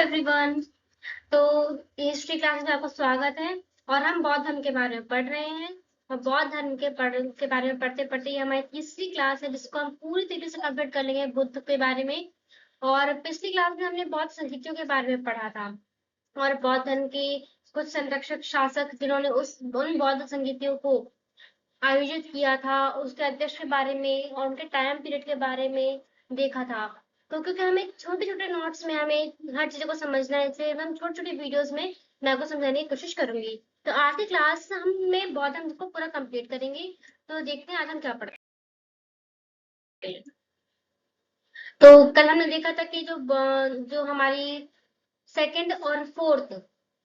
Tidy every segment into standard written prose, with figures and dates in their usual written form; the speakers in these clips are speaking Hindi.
एवरीवन। तो हिस्ट्री क्लास में आपका स्वागत है और हम बौद्ध धर्म के बारे में पढ़ रहे हैं। और बौद्ध धर्म के बारे में पढ़ते पढ़ते ये हमारी तीसरी क्लास है जिसको हम पूरी तरीके से कंप्लीट कर लेंगे बुद्ध के बारे में। और पिछली क्लास में हमने बौद्ध संस्कृतियों के बारे में पढ़ा था और बौद्ध धर्म के कुछ संरक्षक शासक जिन्होंने उन बौद्ध संस्कृतियों को आयोजित किया था, उसके अध्यक्ष के बारे में और उनके टाइम पीरियड के बारे में देखा था। तो क्योंकि हमें छोटे-छोटे नोट्स में हमें हर चीज़ को समझना है, इसलिए हम छोटे-छोटे वीडियोस में मैं आपको समझाने की कोशिश करूंगी। तो आज की क्लास में बौद्ध धर्म को पूरा कंप्लीट करेंगे। तो देखते हैं आज हम क्या पढ़ते हैं। तो कल हमने देखा था कि जो हमारी सेकंड और फोर्थ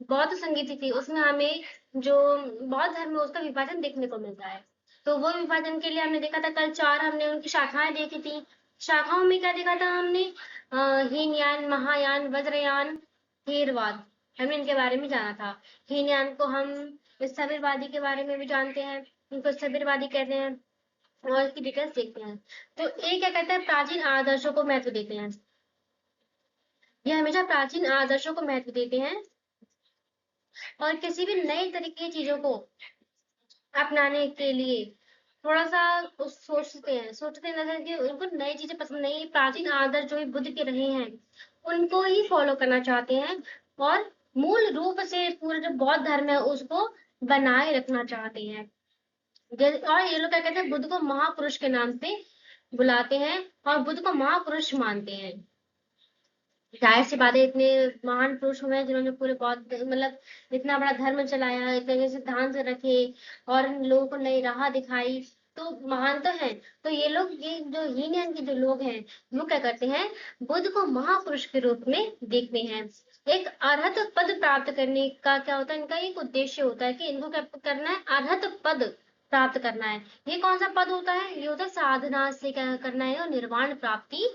बौद्ध संगीति थी उसमें हमें जो बौद्ध धर्म है उसका विभाजन देखने को मिलता है। तो वो विभाजन के लिए हमने देखा था कल चार हमने उनकी शाखाएं देखी थी। शाखाओं में क्या देखा था हमने? हीनयान, महायान, वज्रयान, थेरवाद। हमने इनके बारे में जाना था। हीनयान को हम स्थविरवादी के बारे में भी जानते हैं, उनको स्थविरवादी कहते हैं और इसकी डिटेल्स देखते हैं। तो ये क्या कहता है? प्राचीन आदर्शों को महत्व देते हैं। ये हमेशा प्राचीन आदर्शों को महत्व देते हैं और किसी भी नए तरीके की चीजों को अपनाने के लिए थोड़ा सा सोचते हैं नजर कि उनको नई चीजें पसंद नहीं, प्राचीन आदर्श जो बुद्ध के रहे हैं उनको ही फॉलो करना चाहते हैं और मूल रूप से पूरा जो बौद्ध धर्म है उसको बनाए रखना चाहते हैं। और ये लोग क्या कहते हैं? बुद्ध को महापुरुष के नाम से बुलाते हैं और बुद्ध को महापुरुष मानते हैं। जाहिर सी बात है, इतने महान पुरुष हुए हैं जिन्होंने पूरे बौद्ध मतलब इतना बड़ा धर्म चलाया, इतने सिद्धांत रखे और लोगों को नई राह दिखाई, तो महान तो है। तो ये लोग, ये जो हीनयान के जो लोग हैं वो क्या करते हैं? बुद्ध को महापुरुष के रूप में देखते हैं। एक अरहत पद प्राप्त करने का क्या होता है? इनका एक उद्देश्य होता है कि इनको क्या करना है? अरहत पद प्राप्त करना है। ये कौन सा पद होता है? ये होता है साधना से क्या करना है? और निर्वाण प्राप्ति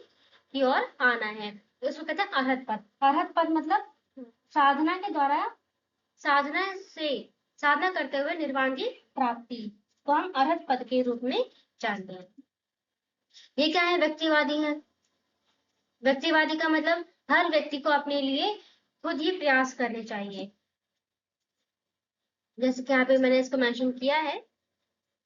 की ओर आना है। इसको कहते हैं अरहत पद। अरहत पद मतलब साधना के द्वारा, साधना से, साधना करते हुए निर्वाण की प्राप्ति को हम अरहत पद के रूप में जानते हैं। ये क्या है? व्यक्तिवादी है। व्यक्तिवादी का मतलब हर व्यक्ति को अपने लिए खुद ही प्रयास करने चाहिए। जैसे कि यहाँ पे मैंने इसको मेंशन किया है,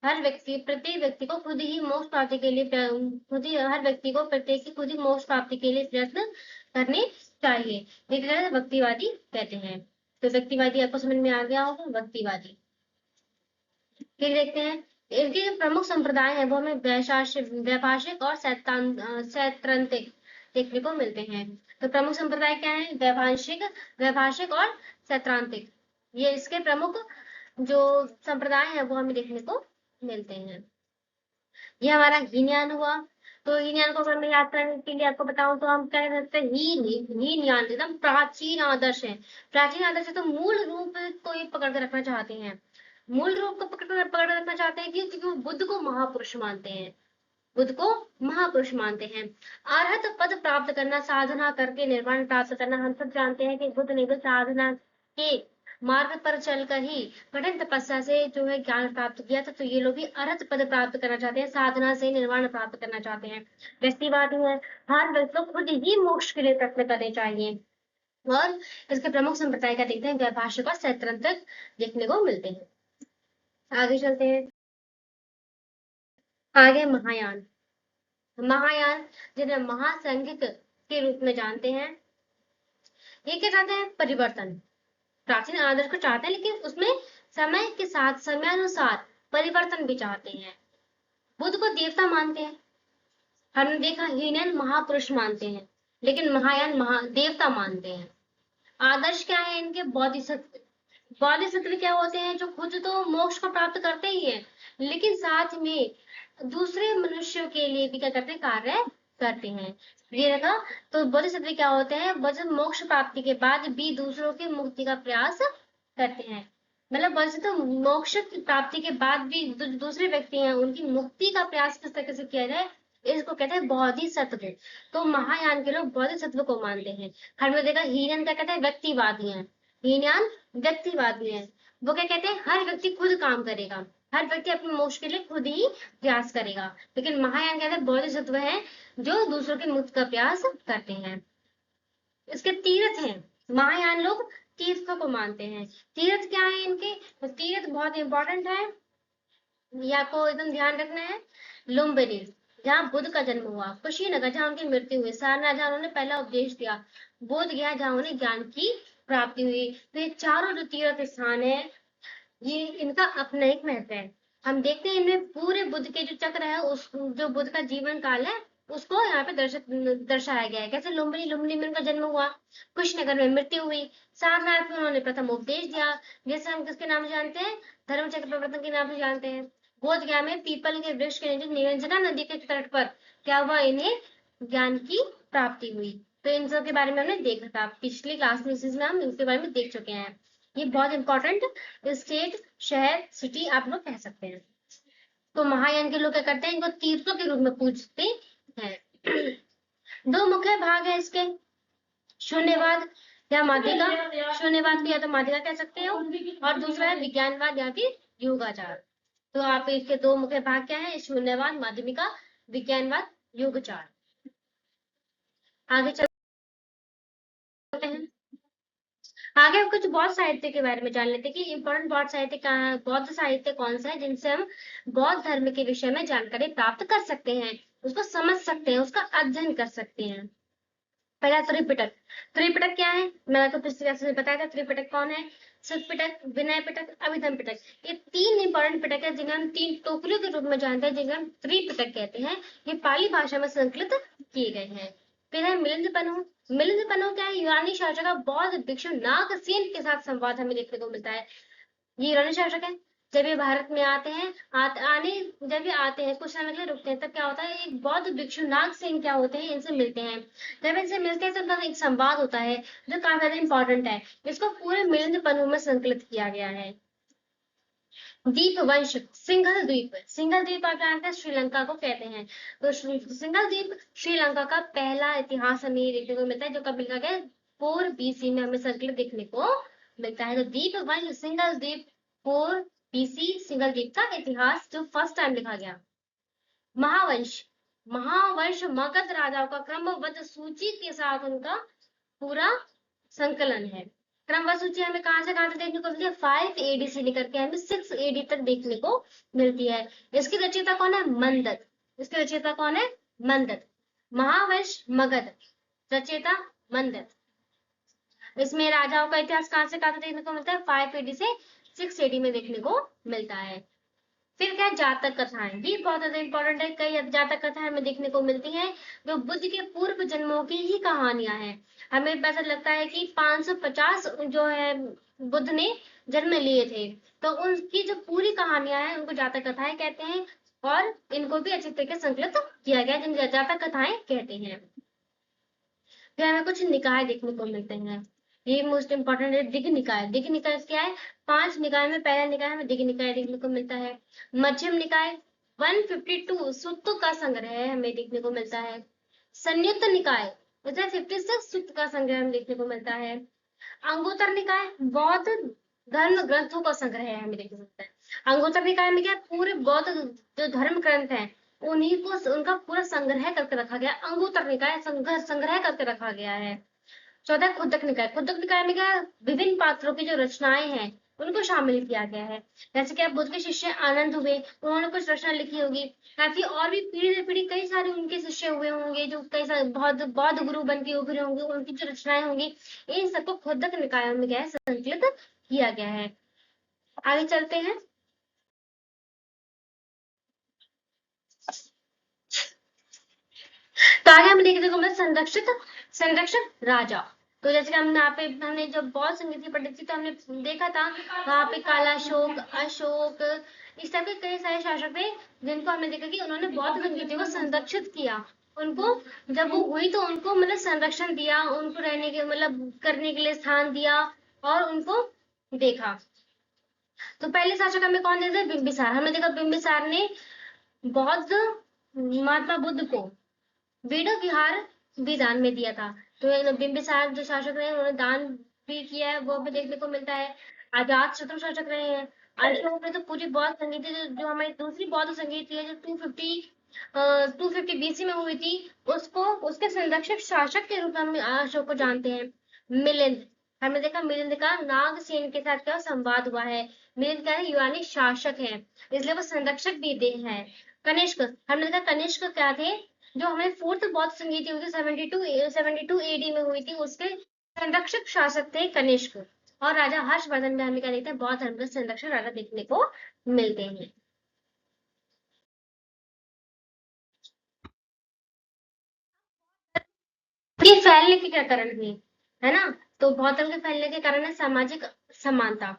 प्रत्येक व्यक्ति को खुद ही मोक्ष प्राप्ति के लिए हर व्यक्ति को प्रत्येक की खुद ही मोक्ष प्राप्ति के लिए प्रयत्न करने चाहिए। ये व्यक्तिवादी कहते हैं। तो व्यक्तिवादी आपको समझ में आ गया होगा, व्यक्तिवादी। फिर देखते हैं इनके जो प्रमुख संप्रदाय है वो हमें वैभाषिक और सैद्धांतिक देखने को मिलते हैं। तो प्रमुख संप्रदाय क्या है? वैभाषिक और सैद्धांतिक। ये इसके प्रमुख जो संप्रदाय है वो हमें देखने को मिलते हैं। ये हमारा हीनयान हुआ। तो हीनयान को अगर मैं याद करने के लिए आपको बताऊं तो हम क्या कह सकते हैं? हीनयान एकदम प्राचीन आदर्श है। प्राचीन आदर्श है तो मूल रूप को ही पकड़ कर रखना चाहते हैं। मूल रूप को पकड़ रखना चाहते हैं क्योंकि वो बुद्ध को महापुरुष मानते हैं। बुद्ध को महापुरुष मानते हैं। अरहत पद प्राप्त करना, साधना करके निर्वाण प्राप्त करना। हम सब जानते हैं कि बुद्ध ने भी साधना के मार्ग पर चलकर ही कठिन तपस्या से जो है ज्ञान प्राप्त किया था। तो ये लोग भी अरहत पद प्राप्त करना चाहते हैं, साधना से निर्वाण प्राप्त करना चाहते हैं। व्यक्तिवादी है, हर व्यक्ति को खुद ही मोक्ष के लिए प्रयत्न करने चाहिए। और इसके प्रमुख संप्रदाय का देखते हैं वैभाषिक और सैद्धांतिक देखने को मिलते हैं। आगे चलते हैं। आगे महायान। महायान जिन्हें महासंघिक के रूप में जानते हैं, ये क्या चाहते हैं? परिवर्तन। प्राचीन आदर्श को चाहते हैं लेकिन उसमें समय के साथ समयानुसार परिवर्तन भी चाहते हैं। बुद्ध को देवता मानते हैं। हमने देखा हीनयान महापुरुष मानते हैं लेकिन महायान देवता मानते हैं। आदर्श क्या है इनके? बोधिसत्व। बोधिसत्व क्या होते हैं? जो खुद तो मोक्ष को प्राप्त करते ही है लेकिन साथ में दूसरे मनुष्यों के लिए भी क्या करते हैं? कार्य करते हैं। ये रखा। तो बोधिसत्व क्या होते हैं? मोक्ष प्राप्ति के बाद भी दूसरों की मुक्ति का प्रयास करते हैं। मतलब बोधिसत्व मोक्ष की प्राप्ति के बाद भी दूसरे व्यक्ति हैं उनकी मुक्ति का प्रयास किस तरह से किया जाए, इसको कहते हैं बोधिसत्व। तो महायान के लोग बोधिसत्व को मानते हैं। हमने देखा हीनयान क्या कहते हैं? व्यक्तिवादी हैं। हीनयान व्यक्तिवादी है। वो क्या कहते हैं? हर व्यक्ति खुद काम करेगा, हर व्यक्ति अपने मोक्ष के लिए खुद ही प्रयास करेगा। लेकिन महायान कहते हैं बोधिसत्व है जो दूसरों की मुक्ति का प्रयास करते हैं। इसके तीर्थ हैं। महायान लोग तीर्थों को मानते हैं। तीर्थ क्या है इनके, तो तीर्थ बहुत इंपॉर्टेंट है, ये आपको एकदम ध्यान रखना है। लुम्बिनी, जहाँ बुद्ध का जन्म हुआ। कुशीनगर, जहाँ उनकी मृत्यु हुई। सारनाथ, जहाँ उन्होंने पहला उपदेश दिया। बोध गया, जहाँ उन्हें ज्ञान की प्राप्ति हुई। तो ये चारों जो तीर्थ स्थान है, ये इनका अपना एक महत्व है। हम देखते हैं इनमें पूरे बुद्ध के जो चक्र है, उस जो बुद्ध का जीवन काल है, उसको यहाँ पे दर्शाया गया है। कैसे लुम्बिनी, लुम्बिनी में उनका जन्म हुआ, कुशीनगर में मृत्यु हुई, सारनाथ में उन्होंने प्रथम उपदेश दिया, जैसे हम किसके नाम से जानते हैं, धर्म चक्र प्रवर्तन के नाम से जानते हैं। बोध गया में पीपल के वृक्ष के नीचे निरंजना नदी के तट पर क्या हुआ, इन्हें ज्ञान की प्राप्ति हुई। तो इन सब के बारे में हमने देखा था पिछली क्लास में, इसमें हम इनके बारे में देख चुके हैं। ये बहुत इंपॉर्टेंट स्टेट, शहर, सिटी आप लोग कह सकते हैं। तो महायान के लोग क्या करते हैं, इनको तीर्थों के रूप में पूजते हैं। दो मुख्य भाग है इसके, शून्यवाद या माध्यिका। शून्यवाद को या तो माध्यिका कह सकते हो, और दूसरा है विज्ञानवाद या फिर योगाचार। तो आप इसके दो मुख्य भाग क्या है, शून्यवाद, माध्यमिका, विज्ञानवाद, योगाचार। आगे चलते हैं। आगे हम कुछ बौद्ध साहित्य के बारे में जान लेते हैं कि इंपॉर्टेंट बौद्ध साहित्य कहाँ, बौद्ध साहित्य कौन सा है जिनसे हम बौद्ध धर्म के विषय में जानकारी प्राप्त कर सकते हैं, उसको समझ सकते हैं, उसका अध्ययन कर सकते हैं। पहला त्रिपिटक। त्रिपिटक क्या है, मैंने आपको पिछले क्लास में बताया था त्रिपिटक कौन है। सुत पिटक, विनय पिटक, अभिधम पिटक, ये तीन इंपॉर्टेंट पिटक है जिन्हें हम तीन टोकरियों के रूप में जानते हैं, जिन्हें हम त्रिपिटक कहते हैं। ये पाली भाषा में संकलित किए गए हैं। फिर है मिलिंद पन्हु। मिलिंद पन्हु क्या है, यूनानी शासक का बौद्ध भिक्षु नागसेन के साथ संवाद हमें देखने को मिलता है। ये यूनानी शासक है। जब ये भारत में आते हैं, जब ये आते हैं कुछ समय के लिए रुकते हैं, तब क्या होता है, एक बौद्ध भिक्षु नागसेन क्या होते हैं, इनसे मिलते हैं। जब इनसे मिलते हैं तो उनका एक संवाद होता है जो काफी ज्यादा इंपॉर्टेंट है। इसको पूरे मिलिंद पन्हु में संकलित किया गया है। दीप वंश, सिंघल द्वीप। सिंघल द्वीप आप जानते हैं श्रीलंका को कहते हैं। तो सिंघल द्वीप श्रीलंका का पहला इतिहास हमें देखने को मिलता है, जो कब लिखा गया, 4 BC में हमें संकलित देखने को मिलता है। तो दीप वंश, सिंघल द्वीप, 4 BC, सिंघल द्वीप का इतिहास जो फर्स्ट टाइम लिखा गया। महावंश, महावंश मगध राजाओं का क्रमबद्ध सूची के साथ उनका पूरा संकलन है। क्रमबद्ध सूची हमें कहां से देखने को मिलती है, 5 AD से लेकर के हमें 6 AD तक देखने को मिलती है। इसकी रचयिता कौन है, मंदत। इसकी रचयिता कौन है, मंदत। महावंश मगध, रचयिता मंदत। इसमें राजाओं का इतिहास कहां से देखने को मिलता है, 5 AD से 6 AD में देखने को मिलता है। फिर क्या, जातक कथाएं, ये बहुत ज्यादा इंपॉर्टेंट है। कई जातक कथाएं हमें देखने को मिलती हैं जो बुद्ध के पूर्व जन्मों की ही कहानियां हैं। हमें ऐसा लगता है कि 550 जो है बुद्ध ने जन्म लिए थे, तो उनकी जो पूरी कहानियां हैं उनको जातक कथाएं कहते हैं, और इनको भी अच्छी तरीके से संकलित किया गया, जिन जातक कथाएं कहते हैं। फिर हमें कुछ निकाय देखने को मिलते हैं, ये मोस्ट इंपॉर्टेंट है। दिग्ग निकाय, दिग्ग निकाय क्या है, 5 निकाय में पहला निकाय हमें दिग्ग निकाय देखने को मिलता है। मध्यम निकाय 152 सूत्रों का संग्रह हमें देखने को मिलता है। संयुक्त निकाय 56 सूत्र का संग्रह हमें देखने को मिलता है। अंगुत्तर निकाय बौद्ध धर्म ग्रंथों का संग्रह हमें देखने को मिलता है। अंगुत्तर निकाय में क्या, पूरे बौद्ध जो धर्म ग्रंथ हैं उन्हीं को उनका पूरा संग्रह करके रखा गया। अंगुत्तर निकाय संग्रह करके रखा गया है। चौथा खुद्दक निकाय, खुद्दक निकाय में क्या, विभिन्न पात्रों की जो रचनाएं हैं उनको शामिल किया गया है। जैसे कि बुद्ध के शिष्य आनंद हुए, उन्होंने कुछ रचना लिखी होगी, काफी और भी पीढ़ी से पीढ़ी कई सारे उनके शिष्य हुए होंगे जो कई सारे बौद्ध गुरु बन के उभरे होंगे, उनकी जो रचनाएं होंगी, इन सबको खुद्दक निकाय में क्या है, संकलित किया गया है। आगे चलते हैं। तो आगे हम देखने को मिले संरक्षक राजा। तो जैसे कि हमने जब बौद्ध संगीत पढ़ी थी तो हमने देखा था वहां पे कालाशोक, अशोक, इस तरह के कई सारे शासक थे जिनको हमने देखा कि उन्होंने बौद्ध संगीति को संरक्षित किया। उनको जब वो हुई तो उनको मतलब संरक्षण दिया, उनको रहने के मतलब करने के लिए स्थान दिया और उनको देखा। तो पहले शासक हमें कौन देते, बिंबिसार। हमने देखा बिंबिसार ने बौद्ध महात्मा बुद्ध को वेद विहार भी दान में दिया था। तो बिंबिसार जो शासक रहे उन्होंने दान भी किया है, वो भी देखने को मिलता है। अजात शत्रु शासक रहे हैं। अशोक ने तो पूरी बौद्ध संगीत जो हमारी दूसरी बौद्ध संगीत है जो 250 BC में हुई थी, उसको उसके संरक्षक शासक के रूप में हम अशोक को जानते हैं। मिलिंद, हमने देखा मिलिंद का नागसेन के साथ क्या संवाद हुआ है। मिलिंद क्या है, यूनानी शासक है, इसलिए वो संरक्षक भी दे है। कनिष्क, हमने देखा कनिष्क क्या थे, जो हमें फोर्थ बौद्ध संगीति हुई थी 72 एडी में हुई थी, उसके संरक्षक शासक थे कनिष्क। और राजा हर्षवर्धन में हमें क्या देखते हैं, बौद्ध धर्म के संरक्षक राजा देखने को मिलते हैं। ये फैलने के क्या कारण हुई, है ना? तो बौद्ध धर्म के फैलने के कारण है सामाजिक समानता,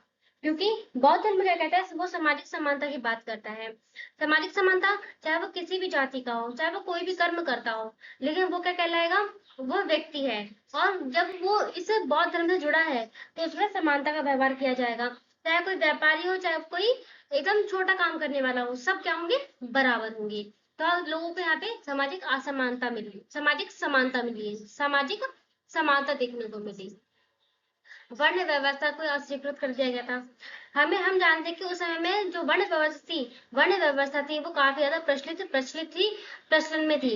क्योंकि बौद्ध धर्म क्या कहता है, वो सामाजिक समानता की बात करता है। सामाजिक समानता, चाहे वो किसी भी जाति का हो, चाहे वो कोई भी कर्म करता हो, लेकिन वो क्या कहलाएगा, वो व्यक्ति है। और जब वो इस बौद्ध धर्म से जुड़ा है तो उसमें समानता का व्यवहार किया जाएगा। चाहे कोई व्यापारी हो, चाहे कोई एकदम छोटा काम करने वाला हो, सब क्या होंगे, बराबर होंगे। तो लोगों को यहाँ पे सामाजिक असमानता मिली, सामाजिक समानता मिली, सामाजिक समानता देखने को मिली। वर्ण व्यवस्था को अस्वीकृत कर दिया गया था। हम जानते हैं कि उस समय में जो वर्ण व्यवस्था थी वो काफी ज्यादा प्रचलित थी, प्रचलन में थी।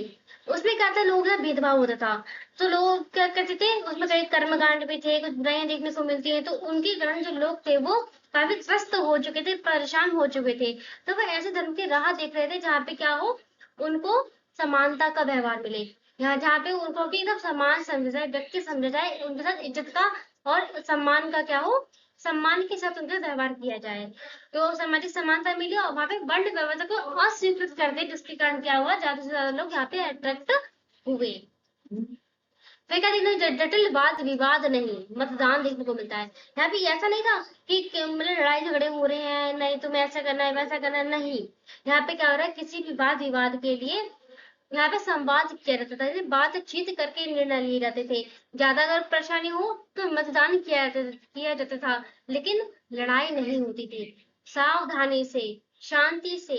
उसमें क्या था, लोगों का भेदभाव होता था। तो लोग क्या करते थे, उसमें कई कर्मकांड भी थे, कुछ बुराइयां देखने को मिलती है, तो उनके कारण जो लोग थे वो काफी त्रस्त हो चुके थे, परेशान हो चुके थे। तो वो ऐसे धर्म की राह देख रहे थे जहाँ पे क्या हो, उनको समानता का व्यवहार मिले, यहाँ जहाँ पे उनको भी एकदम समान समझा जाए, व्यक्ति समझा जाए, उनके साथ इज्जत का और सम्मान का क्या हो, सम्मान के साथ उनका व्यवहार किया जाए। तो सामाजिक समानता मिली और वहां पे वर्ण व्यवस्था को अस्वीकृत कर दे, जिसके कारण क्या हुआ, ज्यादा से ज्यादा लोग यहाँ पे अट्रैक्ट हुए। फिर क्या देखने जटिल वाद विवाद नहीं, मतदान देखने को मिलता है। यहाँ पे ऐसा नहीं था कि मतलब लड़ाई झगड़े हो रहे हैं, नहीं तुम्हें ऐसा करना है वैसा करना है, नहीं। यहाँ पे क्या हो रहा है, किसी भी वाद विवाद के लिए यहाँ पे संवाद किया जाता था, बातचीत करके निर्णय लिए जाते थे। ज्यादा अगर परेशानी हो तो मतदान किया जाता था, लेकिन लड़ाई नहीं होती थी। सावधानी से, शांति से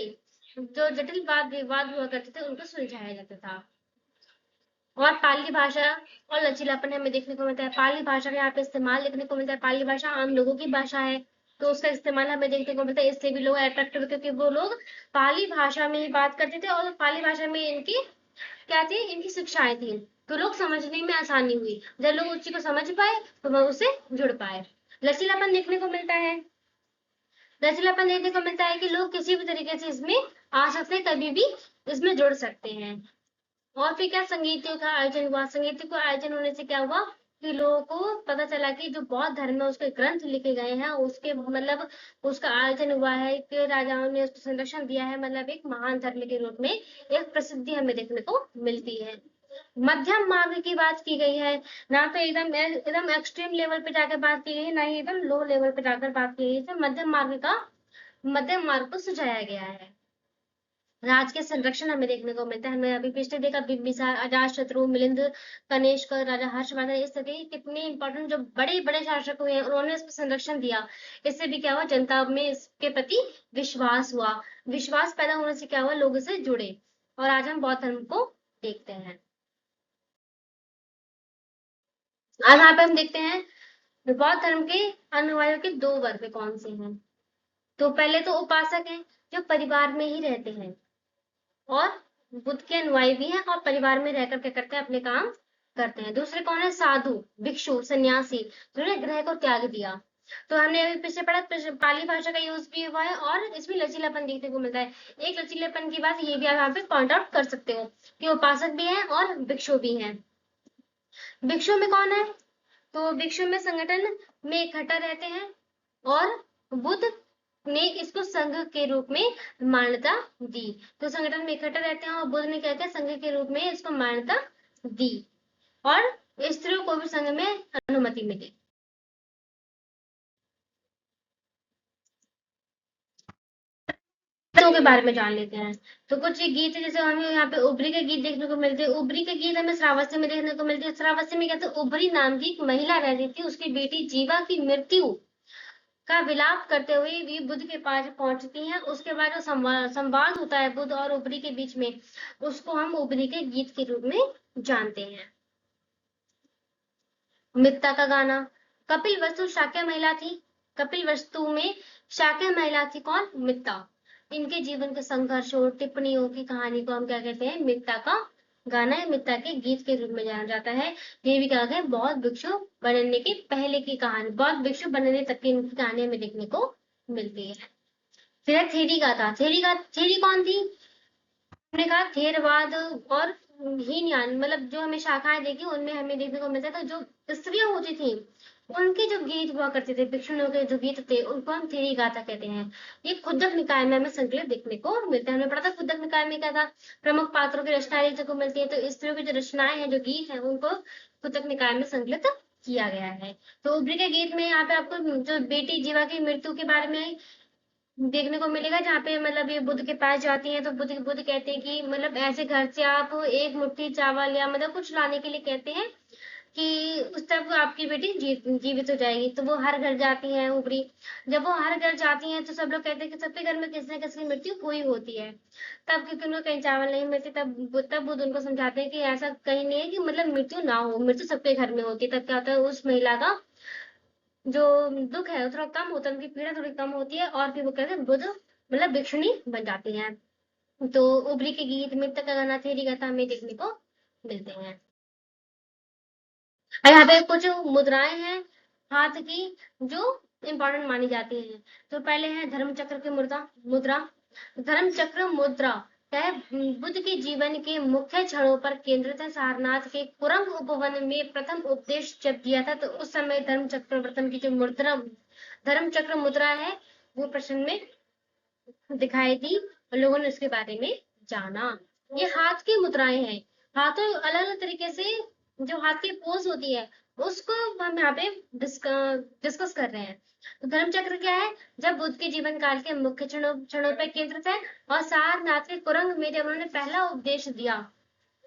जो जटिल वाद विवाद हुआ करते थे उनको सुलझाया जाता था। और पाली भाषा और लचीलापन हमें देखने को मिलता है। पाली भाषा का यहाँ पे इस्तेमाल देखने को मिलता है। पाली भाषा आम लोगों की भाषा है, तो उसका इस्तेमाल हमें देखने को मिलता है। इससे भी लोग अट्रैक्ट हुए, क्योंकि वो लोग पाली भाषा में ही बात करते थे और पाली भाषा में इनकी क्या थी, इनकी शिक्षाएं थी, तो लोग समझने में आसानी हुई। जब लोग उस चीज को समझ पाए तो वह उससे जुड़ पाए। लचीलापन देखने को मिलता है। लचीलापन देखने को मिलता है कि लोग किसी भी तरीके से इसमें आ सकते हैं, कभी भी इसमें जुड़ सकते हैं। और फिर क्या, संगीतों का आयोजन हुआ। संगीतों का आयोजन होने से क्या हुआ कि लोगों को पता चला कि जो बौद्ध धर्म है उसके ग्रंथ लिखे गए हैं, उसके मतलब उसका आयोजन हुआ है, कि राजाओं ने उसको संरक्षण दिया है, मतलब एक महान धर्म के रूप में एक प्रसिद्धि हमें देखने को मिलती है। मध्यम मार्ग की बात की गई है, ना तो एकदम एकदम एक्सट्रीम लेवल पे जाकर बात की गई है, ना ही एकदम लो लेवल पे जाकर बात की गई है। मध्यम मार्ग को सुझाया गया है। राज के संरक्षण हमें देखने को मिलता है। हमें अभी पिछले देखा बिंबिसार, अजातशत्रु, मिलिंद, कनिष्क, राजा हर्षवर्धन, इस तरह कितने इंपॉर्टेंट जो बड़े बड़े शासक हुए हैं, उन्होंने इसको संरक्षण दिया। इससे भी क्या हुआ, जनता में इसके प्रति विश्वास हुआ। विश्वास पैदा होने से क्या हुआ, लोग इससे जुड़े। और आज हम बौद्ध धर्म को देखते हैं। आज यहाँ पे हम देखते हैं बौद्ध धर्म के अनुयायियों के दो वर्ग कौन से हैं। तो पहले तो उपासक हैं, जो परिवार में ही रहते हैं और बुद्ध के अनुयायी भी हैं और परिवार में रहकर क्या करते हैं, अपने काम करते हैं। दूसरे कौन है, साधु, भिक्षु, सन्यासी, जिन्होंने ग्रह को त्याग दिया। तो हमने अभी पीछे पढ़ा, पाली भाषा का यूज भी हुआ है और इसमें लचीलापन देखने को मिलता है। एक लचीलेपन की बात ये भी आप यहाँ पे पॉइंट आउट कर सकते हो कि उपासक भी है और भिक्षु भी है। भिक्षु में कौन है, तो भिक्षु में संगठन में इकट्ठा रहते हैं और बुद्ध ने इसको संघ के रूप में मान्यता दी। तो संगठन में इकट्ठा रहते हैं और बुद्ध ने क्या किया, संघ के रूप में इसको मान्यता दी और स्त्रियों को भी संघ में अनुमति मिली। गीतों के बारे में जान लेते हैं। तो कुछ ये गीत है, जैसे हमें यहाँ पे उबरी के गीत देखने को मिलते हैं। उबरी के गीत हमें श्रावस्ती में देखने को मिलते हैं। श्रावस्ती में कहते हैं, उबरी नाम की एक महिला रहती थी, उसकी बेटी जीवा की मृत्यु का विलाप करते हुए वे बुद्ध के पास पहुंचती हैं। उसके बाद जो संवाद होता है बुद्ध और उबरी के बीच में, उसको हम उबरी के गीत के रूप में जानते हैं। मित्ता का गाना। कपिल वस्तु शाक्य महिला थी। कपिल वस्तु में शाक्य महिला थी कौन, मित्ता। इनके जीवन के संघर्षों, टिप्पणियों की कहानी को हम क्या कहते हैं, मित्ता का गाना या मित्रता के गीत के रूप में जाना जाता है। ये भी कहा गया बौद्ध भिक्षु बनने के पहले की कहानी, बौद्ध भिक्षु बनने तक की इनकी कहानी हमें देखने को मिलती है। फिर है थेरी गाथा। थेरी कौन थी? हमने कहा थेरवाद और हीनयान, मतलब जो हमें शाखाएं देखी उनमें हमें देखने को मिलता था जो स्त्रियां होती थी उनके जो गीत हुआ करते थे, भिक्षुओं के जो गीत थे उनको हम थेरी गाथा कहते हैं। ये खुद्दक निकाय में हमें संकलित देखने को मिलते हैं। हमें पता था खुद्दक निकाय में क्या था, प्रमुख पात्रों की रचनाएं देखने को मिलती है, तो स्त्रियों की जो रचनाएं हैं, जो गीत है, उनको खुद्दक निकाय में संकलित किया गया है। तो उबरी के गीत में यहाँ पे आपको जो बेटी जीवा की मृत्यु के बारे में देखने को मिलेगा, जहाँ पे मतलब ये बुद्ध के पास जाती हैं तो बुद्ध बुद्ध कहते हैं कि मतलब ऐसे घर से आप एक मुट्ठी चावल या मतलब कुछ लाने के लिए कहते हैं कि उस तक आपकी बेटी जीवित हो जाएगी। तो वो हर घर जाती हैं ऊपरी। जब वो हर घर जाती हैं तो सब लोग कहते हैं कि सबके घर में किसी न किसी की मृत्यु हुई होती है। तब क्योंकि उनको कहीं चावल नहीं मिलते, तब बुद्ध उनको समझाते हैं कि ऐसा कहीं नहीं है कि मतलब मृत्यु ना हो, मृत्यु सबके घर में होती है। तब क्या होता है, उस महिला का जो दुख है थोड़ा कम होता है, उनकी पीड़ा थोड़ी कम होती है और फिर वो कहते हैं बुद्ध मतलब भिक्षुणी बन जाती हैं। तो उबरी के गीत, मृतक का गाना, थेरी गाथा हमें देखने को मिलते हैं। और यहाँ पे कुछ मुद्राएं हैं हाथ की जो इंपॉर्टेंट मानी जाती हैं। तो पहले है धर्म चक्र की मुद्रा। धर्म चक्र मुद्रा क्या है, बुद्ध के जीवन के मुख्य क्षणों पर केंद्रित है। सारनाथ के कुरंग उपवन में प्रथम उपदेश जब दिया था तो उस समय धर्म चक्र वर्तन की जो मुद्रा, धर्म चक्र मुद्रा है, वो प्रश्न में दिखाई दी और लोगों ने उसके बारे में जाना। ये हाथ की मुद्राएं हैं। हाथों अलग अलग तरीके से जो हाथ की पोज होती है उसको हम यहाँ पे डिस्कस कर रहे हैं। तो धर्म चक्र क्या है, जब बुद्ध के जीवन काल के मुख्य क्षणों पर केंद्रित है और सारनाथ के कुरंग में जब उन्होंने पहला उपदेश दिया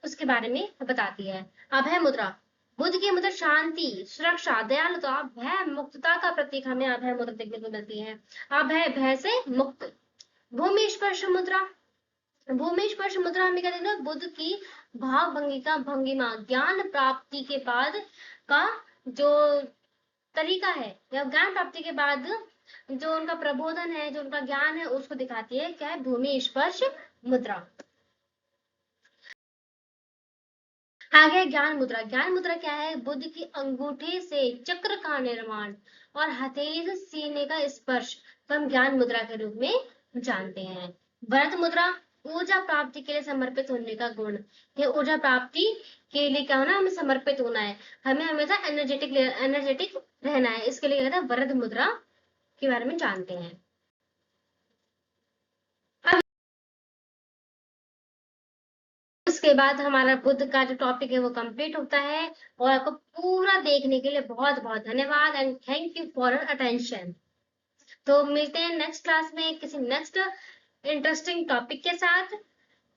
उसके बारे में बताती है। अभय मुद्रा, बुद्ध की मुद्रा शांति, सुरक्षा, दयालुता, भय मुक्तता का प्रतीक हमें अभय मुद्रा देखने को मिलती है। अभय, भय से मुक्त। भूमि स्पर्श मुद्रा, भूमि स्पर्श मुद्रा हमें क्या देखना है, बुद्ध की भाव भंगिका भंगिमा, ज्ञान प्राप्ति के बाद का जो तरीका है या ज्ञान प्राप्ति के बाद जो उनका प्रबोधन है, जो उनका ज्ञान है, उसको दिखाती है। क्या है, भूमि स्पर्श मुद्रा। आगे ज्ञान मुद्रा। ज्ञान मुद्रा क्या है, बुद्ध की अंगूठे से चक्र का निर्माण और हथेली से सीने का स्पर्श को हम ज्ञान मुद्रा के रूप में जानते हैं। भरत मुद्रा, ऊर्जा प्राप्ति के लिए समर्पित होने का गुण। ये ऊर्जा प्राप्ति के लिए क्या होना, हमें समर्पित होना है, हमें हमेशा एनर्जेटिक रहना है, इसके लिए कहता है वरद मुद्रा के बारे में जानते हैं। उसके बाद हमारा बुद्ध का जो टॉपिक है वो कंप्लीट होता है। और आपको पूरा देखने के लिए बहुत बहुत धन्यवाद and thank you for attention. तो मिलते हैं नेक्स्ट क्लास में किसी नेक्स्ट इंटरेस्टिंग टॉपिक के साथ।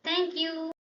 Thank you.